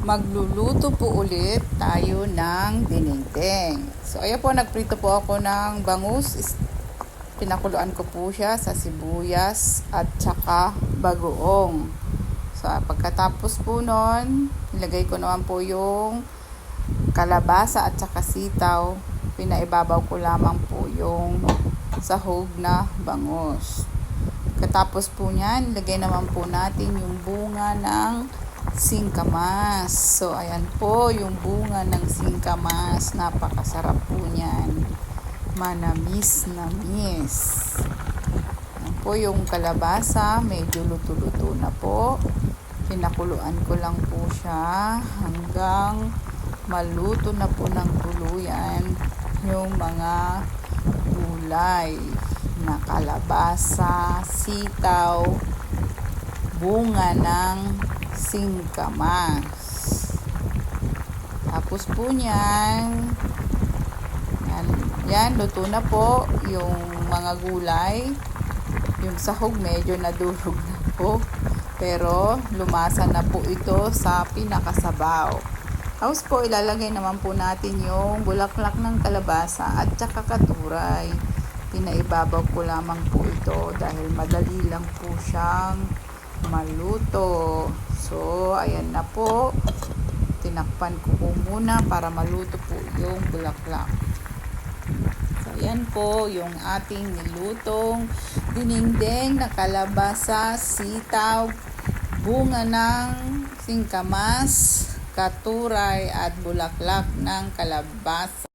Magluluto po ulit tayo ng dinengdeng. So, ayan po, nagprito po ako ng bangus. Pinakuluan ko po siya sa sibuyas at saka bagoong. So, pagkatapos po nun, nilagay ko naman po yung kalabasa at saka sitaw. Pinaibabaw ko lamang po yung sahog na bangus. Pagkatapos po niyan, nilagay naman po natin yung bunga ng singkamas. So, ayan po yung bunga ng singkamas. Napakasarap po niyan. Manamis-namis. Ayan po yung kalabasa. Medyo luto-luto na po. Pinakuluan ko lang po siya hanggang maluto na po ng tuluyan yung mga gulay na kalabasa, sitaw, bunga ng singkamas. Tapos po niyan, yan, luto na po yung mga gulay. Yung sahog medyo nadurog na po, pero lumasa na po ito sa pinakasabaw. Tapos po, ilalagay naman po natin yung bulaklak ng kalabasa at saka katuray. Pinaibabaw ko lamang po ito dahil madali lang po siyang maluto. So, ayan na po. Tinakpan ko po muna para maluto po yung bulaklak. So, ayan po yung ating nilutong dinengdeng na kalabasa, sitaw, bunga ng singkamas, katuray at bulaklak ng kalabasa.